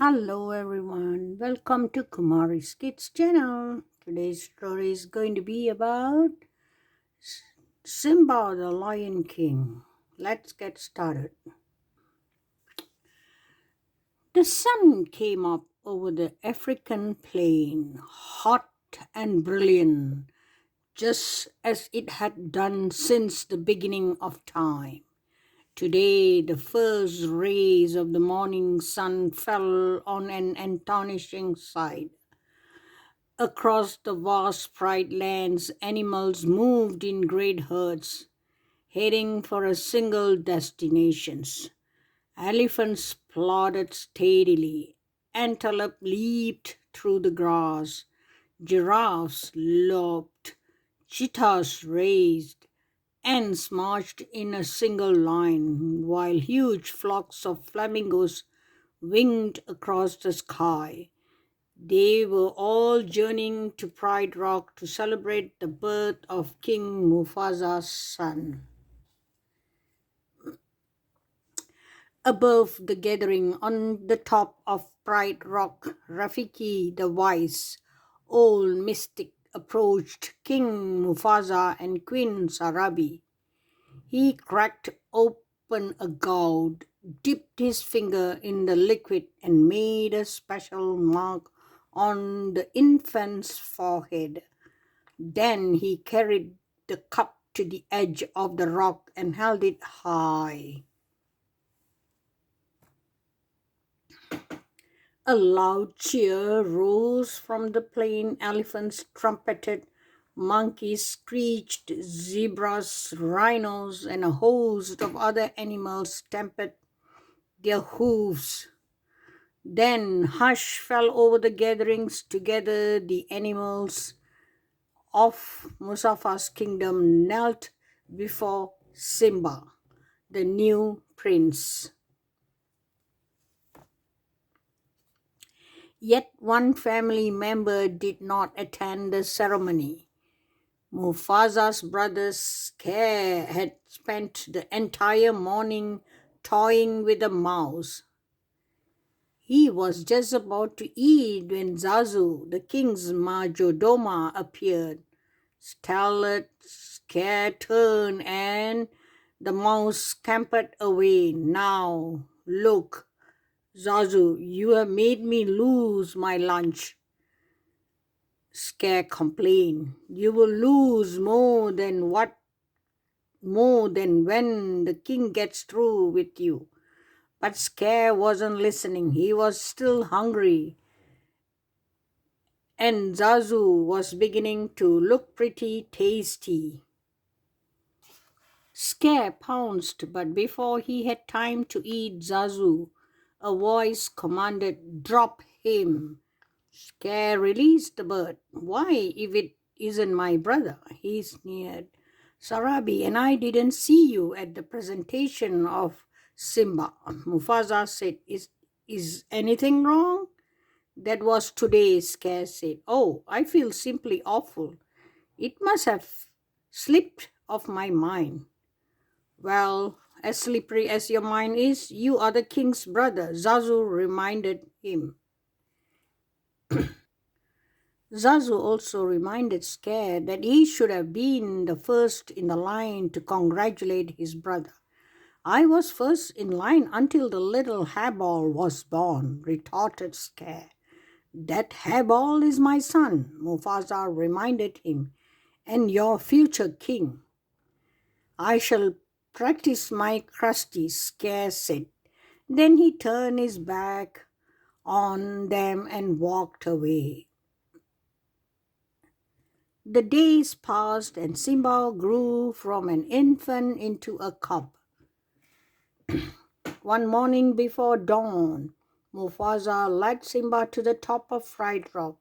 Hello everyone, welcome to Kumari's Kids channel. Today's story is going to be about Simba the Lion King. Let's get started. The sun came up over the African plain, hot and brilliant, just as it had done since the beginning of time. Today, the first rays of the morning sun fell on an astonishing sight. Across the vast pride lands, animals moved in great herds, heading for a single destination. Elephants plodded steadily, antelope leaped through the grass, giraffes loped, cheetahs raced, ants marched in a single line, while huge flocks of flamingos winged across the sky. They were all journeying to Pride Rock to celebrate the birth of King Mufasa's son. Above the gathering on the top of Pride Rock, Rafiki the wise, old mystic, approached King Mufasa and Queen Sarabi. He cracked open a gourd, dipped his finger in the liquid, and made a special mark on the infant's forehead. Then he carried the cup to the edge of the rock and held it high. A loud cheer rose from the plain. Elephants trumpeted, monkeys screeched, zebras, rhinos, and a host of other animals stamped their hooves. Then hush fell over the gatherings. Together the animals of Musafa's kingdom knelt before Simba, the new prince. Yet one family member did not attend the ceremony. Mufasa's brother Scare had spent the entire morning toying with a mouse. He was just about to eat when Zazu, the king's majordoma, appeared. Startled, Scare turned and the mouse scampered away. Now, look, Zazu, you have made me lose my lunch. Scare complained. You will lose more than when the king gets through with you. But Scare wasn't listening. He was still hungry. And Zazu was beginning to look pretty tasty. Scare pounced, but before he had time to eat Zazu, a voice commanded, "Drop him." Scare released the bird. "Why, if it isn't my brother?" he sneered. "Sarabi and I didn't see you at the presentation of Simba." Mufasa said, Is anything wrong?" "That was today," Scare said. "Oh, I feel simply awful. It must have slipped off my mind." "Well, as slippery as your mind is, you are the king's brother," Zazu reminded him. Zazu also reminded Scare that he should have been the first in the line to congratulate his brother. "I was first in line until the little hairball was born," retorted Scare. "That hairball is my son," Mufasa reminded him, "and your future king." "I shall practice my crusty," Scare said. Then he turned his back on them and walked away. The days passed and Simba grew from an infant into a cub. One morning before dawn, Mufasa led Simba to the top of Fried Rock.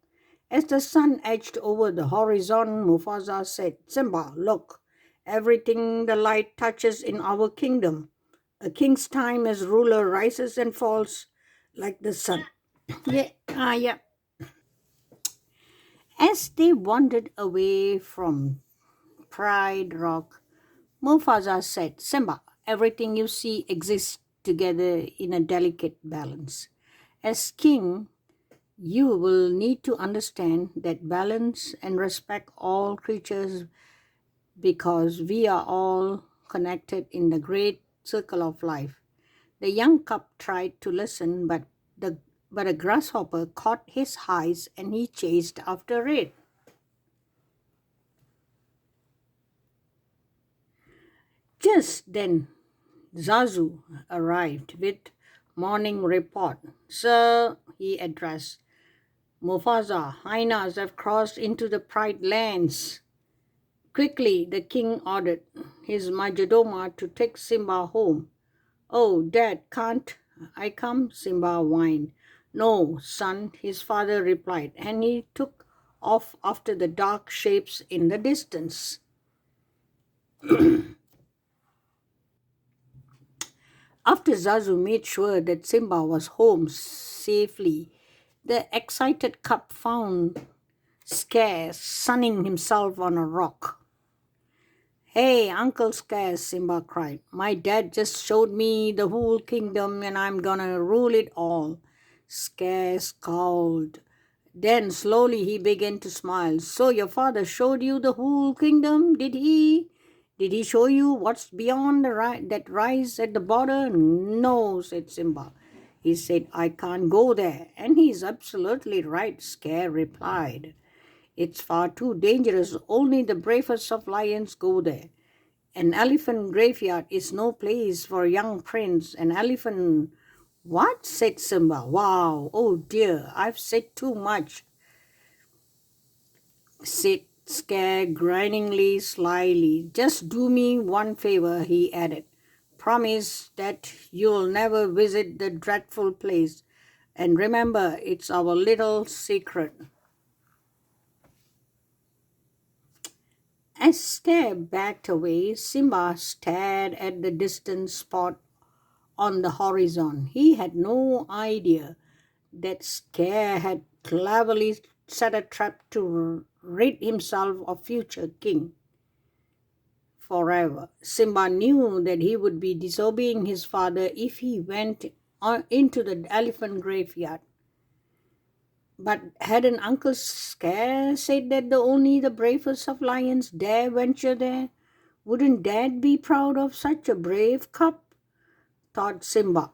As the sun edged over the horizon, Mufasa said, "Simba, look, everything the light touches in our kingdom. A king's time as ruler rises and falls like the sun." Yeah. As they wandered away from Pride Rock, Mufasa said, "Simba, everything you see exists together in a delicate balance. As king, you will need to understand that balance and respect all creatures because we are all connected in the great circle of life. The young cub tried to listen, the but a grasshopper caught his eyes and he chased after it. Just then, Zazu arrived with morning report. Sir, he addressed, Mufasa, hyenas have crossed into the Pride lands. Quickly, the king ordered his majordoma to take Simba home. Oh, Dad, can't I come? Simba whined. No, son, his father replied, and he took off after the dark shapes in the distance. After Zazu made sure that Simba was home safely, the excited cub found Scare sunning himself on a rock. Hey, Uncle Scare, Simba cried. My dad just showed me the whole kingdom and I'm gonna rule it all. Scare scowled. Then slowly he began to smile. So your father showed you the whole kingdom, did he? Did he show you what's beyond that rise at the border? No, said Simba. He said, I can't go there. And he's absolutely right, Scare replied. It's far too dangerous. Only the bravest of lions go there. An elephant graveyard is no place for a young prince. An elephant. What? Said Simba. Wow. Oh dear. I've said too much. Said Scare grindingly, slyly. Just do me one favor, he added. Promise that you'll never visit the dreadful place. And remember, it's our little secret. As Scare backed away, Simba stared at the distant spot on the horizon. He had no idea that Scare had cleverly set a trap to rid himself of future king forever. Simba knew that he would be disobeying his father if he went into the elephant graveyard. But hadn't Uncle Scare said that only the bravest of lions dare venture there? Wouldn't Dad be proud of such a brave cub? Thought Simba.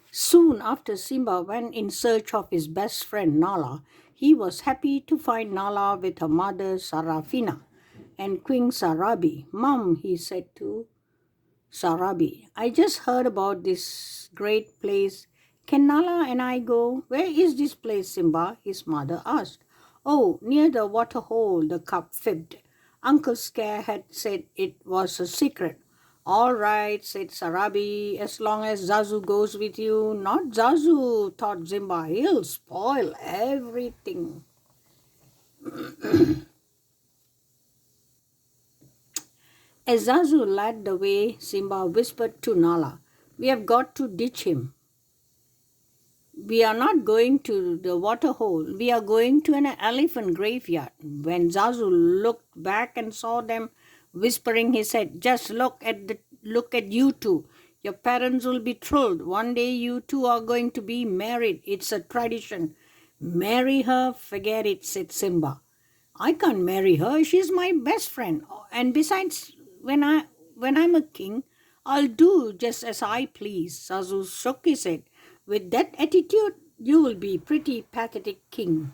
Soon after Simba went in search of his best friend Nala, he was happy to find Nala with her mother Sarafina and Queen Sarabi. Mum, he said to Sarabi, I just heard about this great place. Can Nala and I go? Where is this place, Simba? His mother asked. Oh, near the water hole, the cub fibbed. Uncle Scare had said it was a secret. All right, said Sarabi, as long as Zazu goes with you. Not Zazu, thought Simba. He'll spoil everything. As Zazu led the way, Simba whispered to Nala, we have got to ditch him. We are not going to the water hole. We are going to an elephant graveyard. When Zazu looked back and saw them whispering, he said, just look at you two. Your parents will be thrilled. One day you two are going to be married. It's a tradition. Marry her? Forget it, said Simba. I can't marry her. She's my best friend. And besides, when I'm a king, I'll do just as I please. Zazu shook his head. With that attitude, you will be pretty pathetic king.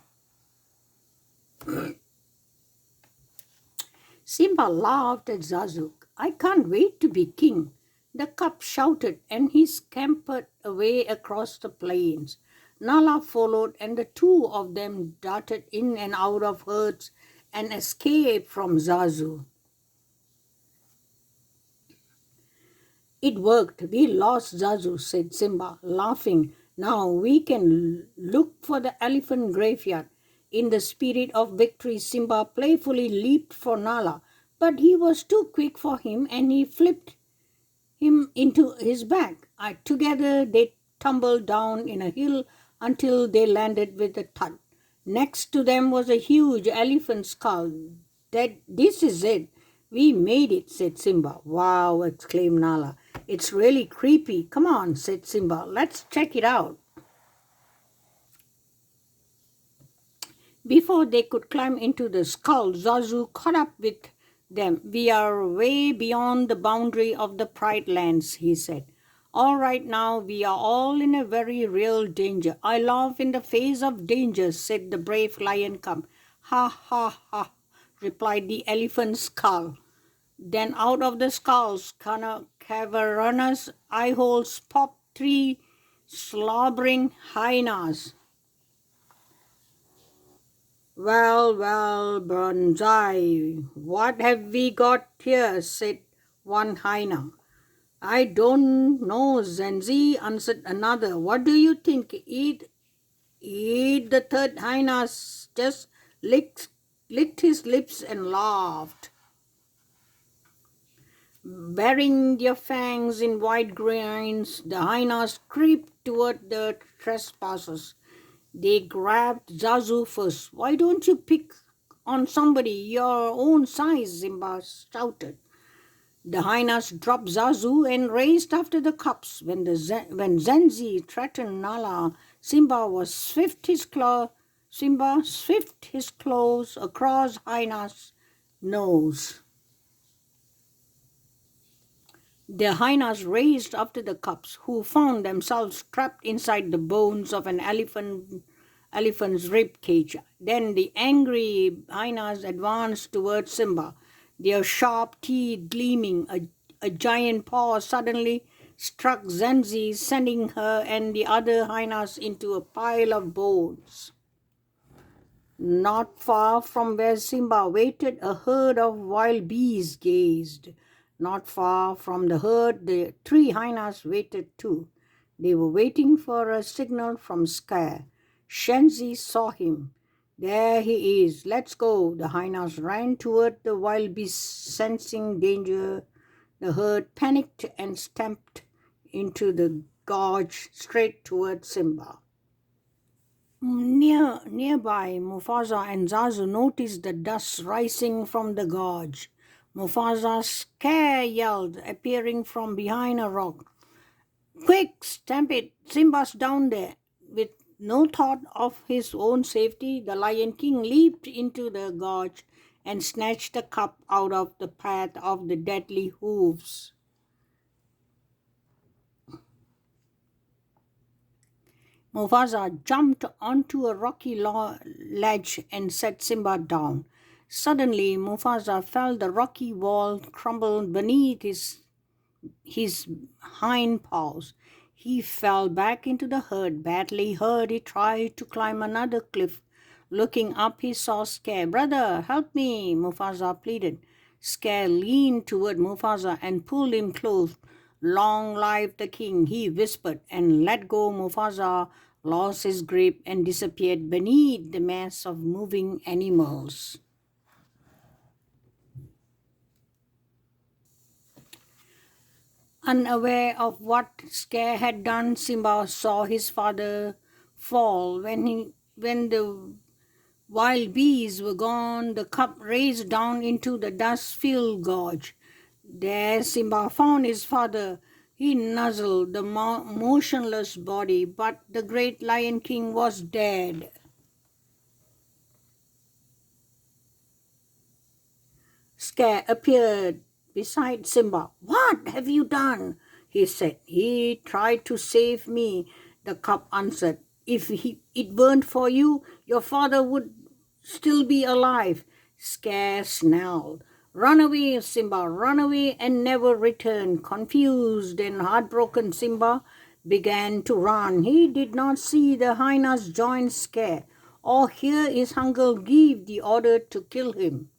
Simba laughed at Zazu. I can't wait to be king. The cub shouted and he scampered away across the plains. Nala followed and the two of them darted in and out of herds and escaped from Zazu. It worked. We lost Zazu, said Simba, laughing. Now we can look for the elephant graveyard. In the spirit of victory, Simba playfully leaped for Nala, but he was too quick for him and he flipped him into his back. Together they tumbled down in a hill until they landed with a thud. Next to them was a huge elephant skull. This is it. We made it, said Simba. Wow, exclaimed Nala. It's really creepy. Come on, said Simba. Let's check it out. Before they could climb into the skull, Zazu caught up with them. We are way beyond the boundary of the Pride Lands, he said. All right, now we are all in a very real danger. I laugh in the face of danger, said the brave lion cub. Ha ha ha, replied the elephant skull. Then out of the skull's cavernous eye holes popped three slobbering hyenas. Well, well, Bronzai, what have we got here? Said one hyena. I don't know, Zenzi, answered another. What do you think? Eat, the third hyena just licked his lips and laughed. Baring their fangs in wide grins, the hyenas crept toward the trespassers. They grabbed Zazu first. Why don't you pick on somebody your own size? Simba shouted. The hyenas dropped Zazu and raced after the cubs. When Zenzi threatened Nala, Simba swift his claws across hyena's nose. The hyenas raced after the cubs, who found themselves trapped inside the bones of an elephant's rib cage. Then the angry hyenas advanced towards Simba, their sharp teeth gleaming. A giant paw suddenly struck Zenzi, sending her and the other hyenas into a pile of bones. Not far from where Simba waited, a herd of wild bees gazed. Not far from the herd, the three hyenas waited too. They were waiting for a signal from Scar. Shenzi saw him. There he is. Let's go. The hyenas ran toward the wild bees, sensing danger. The herd panicked and stamped into the gorge straight toward Simba. Nearby, Mufasa and Zazu noticed the dust rising from the gorge. Mufasa, scared, yelled, appearing from behind a rock. Quick, stamp it! Simba's down there. With no thought of his own safety, the Lion King leaped into the gorge and snatched the cub out of the path of the deadly hooves. Mufasa jumped onto a rocky ledge and set Simba down. Suddenly, Mufasa felt the rocky wall crumble beneath his hind paws. He fell back into the herd, badly hurt. He tried to climb another cliff. Looking up, he saw Scare. Brother, help me, Mufasa pleaded. Scare leaned toward Mufasa and pulled him close. Long live the king, he whispered, and let go. Mufasa lost his grip and disappeared beneath the mass of moving animals. Unaware of what Scare had done, Simba saw his father fall. When the wild bees were gone, the cub raced down into the dust-filled gorge. There Simba found his father. He nuzzled the motionless body, but the great Lion King was dead. Scare appeared beside Simba. What have you done? He said. He tried to save me, the cub answered. If it weren't for you, your father would still be alive. Scare snarled. Run away, Simba, run away and never return. Confused and heartbroken, Simba began to run. He did not see the hyenas join Scare or hear his uncle give the order to kill him.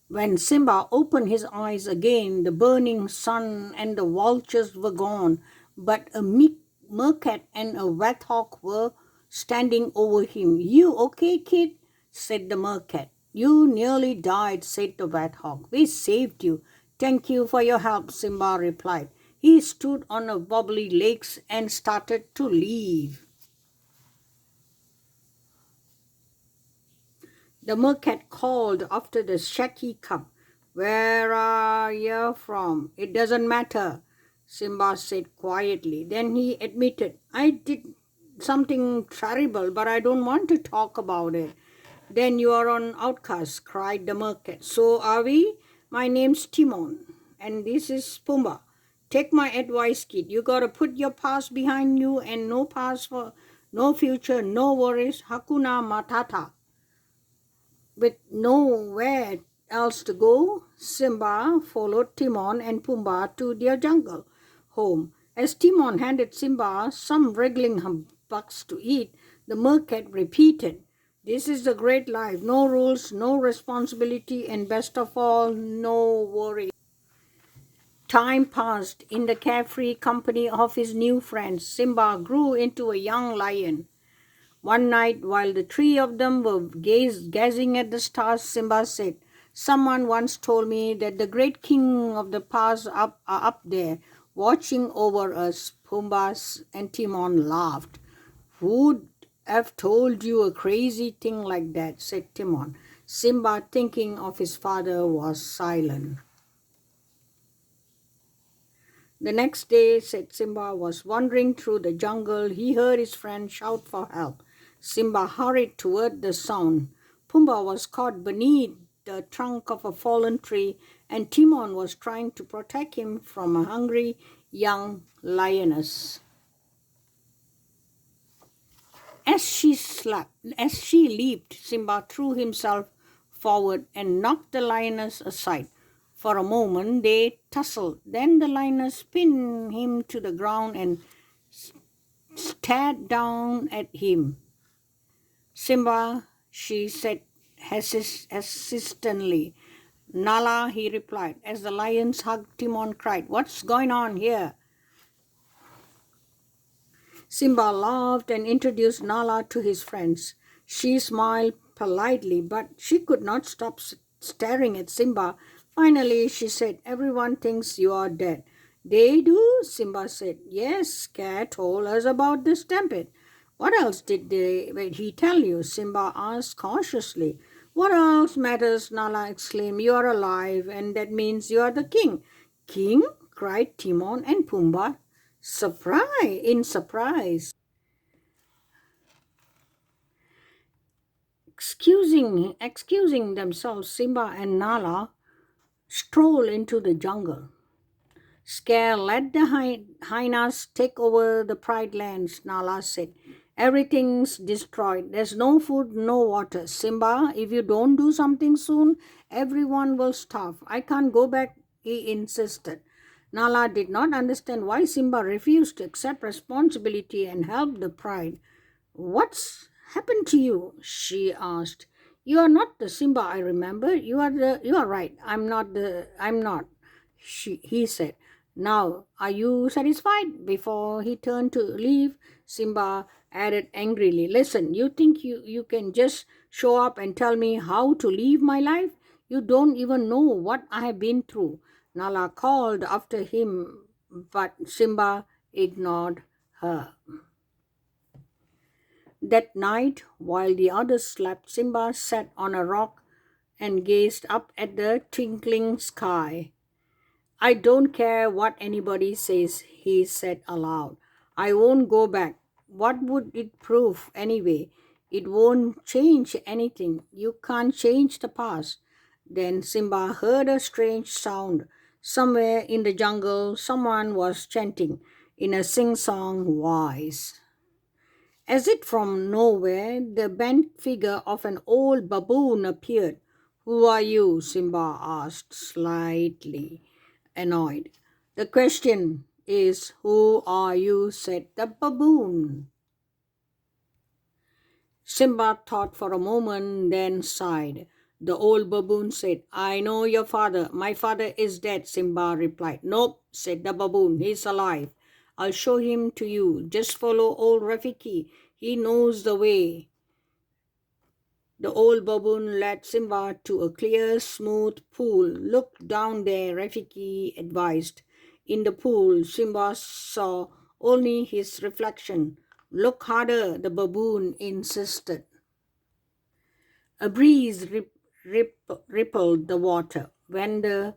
When Simba opened his eyes again, the burning sun and the vultures were gone, but a meerkat and a warthog were standing over him. You okay, kid? Said the meerkat. You nearly died, said the warthog. We saved you. Thank you for your help, Simba replied. He stood on a wobbly legs and started to leave. The mercat called after the shaky cub. Where are you from? It doesn't matter, Simba said quietly. Then he admitted, I did something terrible, but I don't want to talk about it. Then you are an outcast, cried the mercat. So are we? My name's Timon, and this is Pumbaa. Take my advice, kid. You gotta put your past behind you and no past for no future, no worries. Hakuna Matata. With nowhere else to go, Simba followed Timon and Pumbaa to their jungle home. As Timon handed Simba some wriggling bugs to eat, the mercat repeated, This is the great life. No rules, no responsibility, and best of all, no worry. Time passed in the carefree company of his new friends. Simba grew into a young lion. One night, while the three of them were gazing at the stars, Simba said, Someone once told me that the great king of the past are up there, watching over us. Pumbaa and Timon laughed. Who'd have told you a crazy thing like that? Said Timon. Simba, thinking of his father, was silent. The next day, said Simba, was wandering through the jungle. He heard his friend shout for help. Simba hurried toward the sound. Pumbaa was caught beneath the trunk of a fallen tree, and Timon was trying to protect him from a hungry young lioness. As she leaped, Simba threw himself forward and knocked the lioness aside. For a moment they tussled. Then the lioness pinned him to the ground and stared down at him. Simba, she said hesitantly. Nala, he replied. As the lions hugged, Timon cried, What's going on here? Simba laughed and introduced Nala to his friends. She smiled politely, but she could not stop staring at Simba. Finally, she said, Everyone thinks you are dead. They do? Simba said. Yes, Cat told us about the stampede. What else did he tell you? Simba asked cautiously. What else matters? Nala exclaimed. You are alive, and that means you are the king. King? Cried Timon and Pumbaa surprise. Excusing themselves, Simba and Nala stroll into the jungle. Scare, let the hyenas take over the Pride Lands, Nala said. Everything's destroyed. There's no food, no water. Simba, if you don't do something soon, everyone will starve. I can't go back, he insisted. Nala did not understand why Simba refused to accept responsibility and help the Pride. What's happened to you? She asked. You are not the Simba I remember. You are right. I'm not. He said. Now, are you satisfied? Before he turned to leave, Simba added angrily, Listen, you think you can just show up and tell me how to live my life? You don't even know what I have been through. Nala called after him, but Simba ignored her. That night, while the others slept, Simba sat on a rock and gazed up at the twinkling sky. I don't care what anybody says, he said aloud. I won't go back. What would it prove anyway? It won't change anything. You can't change the past. Then Simba heard a strange sound. Somewhere in the jungle, someone was chanting in a sing-song voice. As if from nowhere, the bent figure of an old baboon appeared. Who are you? Simba asked, slightly annoyed. The question is, who are you? Said the baboon. Simba thought for a moment, then sighed. The old baboon said, I know your father. My father is dead, Simba replied. Nope, said the baboon. He's alive. I'll show him to you. Just follow old Rafiki. He knows the way. The old baboon led Simba to a clear, smooth pool. Look down there, Rafiki advised. In the pool, Simba saw only his reflection. Look harder, the baboon insisted. A breeze rippled the water. When the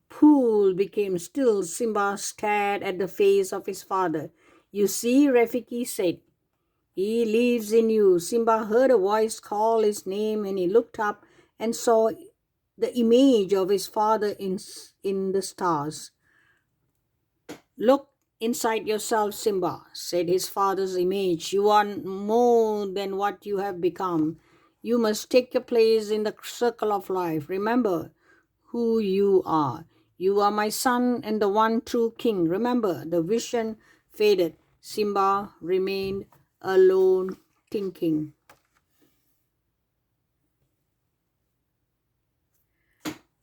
pool became still, Simba stared at the face of his father. You see, Rafiki said, he lives in you. Simba heard a voice call his name and he looked up and saw the image of his father in the stars. Look inside yourself, Simba, said his father's image. You are more than what you have become. You must take your place in the circle of life. Remember who you are. You are my son and the one true king. Remember, the vision faded. Simba remained alone, thinking.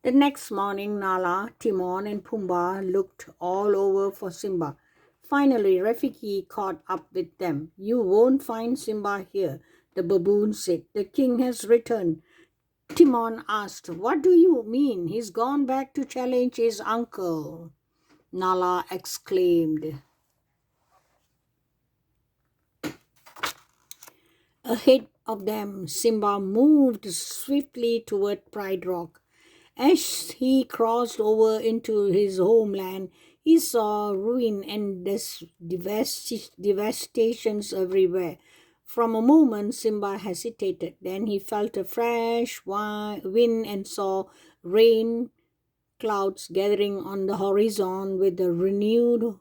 The next morning, Nala, Timon, and Pumbaa looked all over for Simba. Finally, Rafiki caught up with them. You won't find Simba here, the baboon said. The king has returned. Timon asked, What do you mean? He's gone back to challenge his uncle. Nala exclaimed. Ahead of them, Simba moved swiftly toward Pride Rock. As he crossed over into his homeland, he saw ruin and devastations everywhere. From a moment, Simba hesitated. Then he felt a fresh wind and saw rain clouds gathering on the horizon with a renewed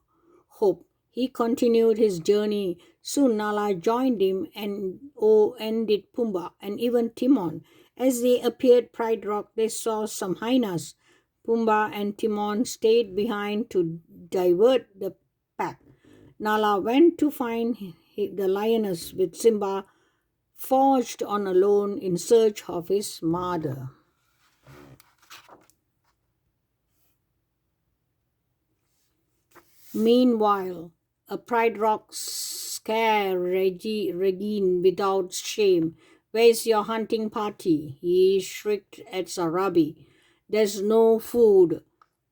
hope. He continued his journey. Soon Nala joined him and did Pumbaa and even Timon. As they appeared Pride Rock, they saw some hyenas. Pumbaa and Timon stayed behind to divert the pack. Nala went to find the lioness with Simba forged on alone in search of his mother. Meanwhile, a Pride Rock scare Regine without shame. Where's your hunting party? He shrieked at Sarabi. There's no food,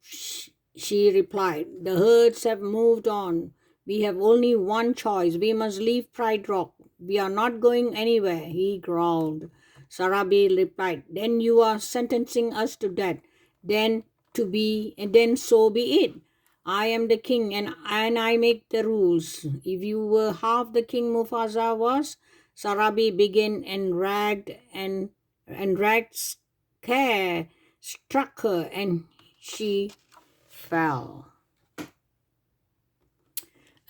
she replied. The herds have moved on. We have only one choice. We must leave Pride Rock. We are not going anywhere, he growled. Sarabi replied, Then you are sentencing us to death. Then so be it. I am the king and I make the rules. If you were half the king Mufasa was, Sarabi began and ragged scare struck her and she fell.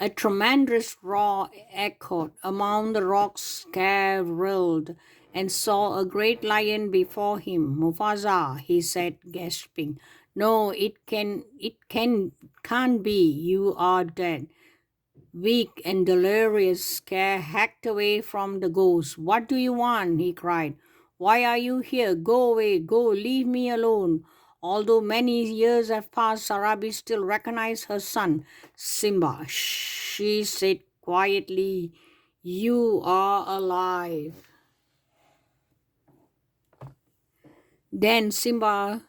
A tremendous roar echoed among the rocks. Scare rolled and saw a great lion before him. Mufasa, he said, gasping. No, can't be. You are dead. Weak and delirious, Scare hacked away from the ghost. What do you want? He cried. Why are you here? Go away, go, leave me alone. Although many years have passed, Sarabi still recognized her son, Simba. She said quietly, You are alive. Then Simba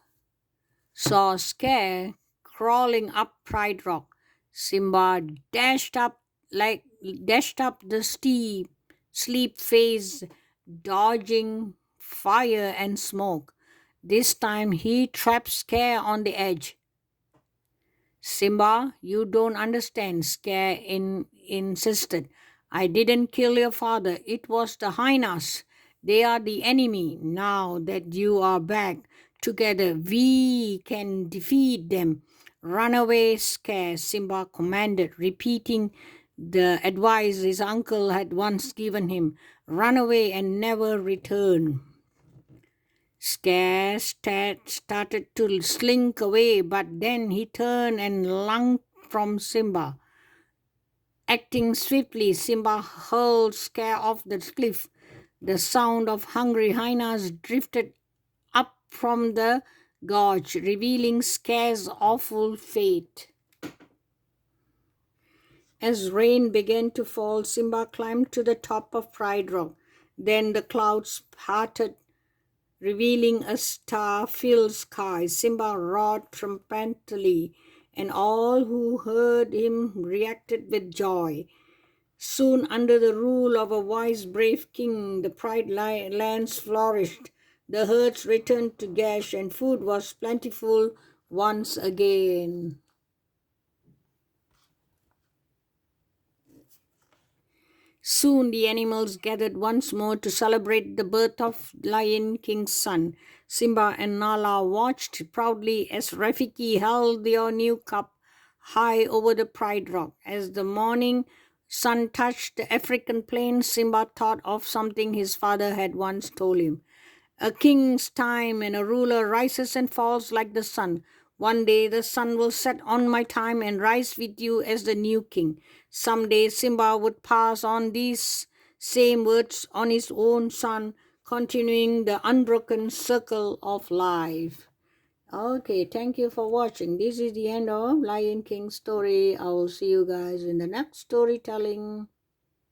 saw Scare crawling up Pride Rock. Simba dashed up the steep face, dodging fire and smoke. This time he trapped Scare on the edge. Simba, you don't understand, Scare insisted. I didn't kill your father. It was the hyenas. They are the enemy. Now that you are back together, we can defeat them. Run away, Scare, Simba commanded, repeating the advice his uncle had once given him. Run away and never return. Scare started to slink away, but then he turned and lunged from Simba. Acting swiftly, Simba hurled Scare off the cliff. The sound of hungry hyenas drifted up from the gorge, revealing Scare's awful fate. As rain began to fall, Simba climbed to the top of Pride Rock. Then the clouds parted, revealing a star-filled sky. Simba roared triumphantly, and all who heard him reacted with joy. Soon, under the rule of a wise, brave king, the Pride lands flourished. The herds returned to Gash, and food was plentiful once again. Soon the animals gathered once more to celebrate the birth of Lion King's son. Simba and Nala watched proudly as Rafiki held their new cup high over the Pride Rock. As the morning sun touched the African plain, Simba thought of something his father had once told him. A king's time and a ruler rises and falls like the sun. One day the sun will set on my time and rise with you as the new king. Someday Simba would pass on these same words on his own son, continuing the unbroken circle of life. Okay, thank you for watching. This is the end of Lion King story. I will see you guys in the next storytelling.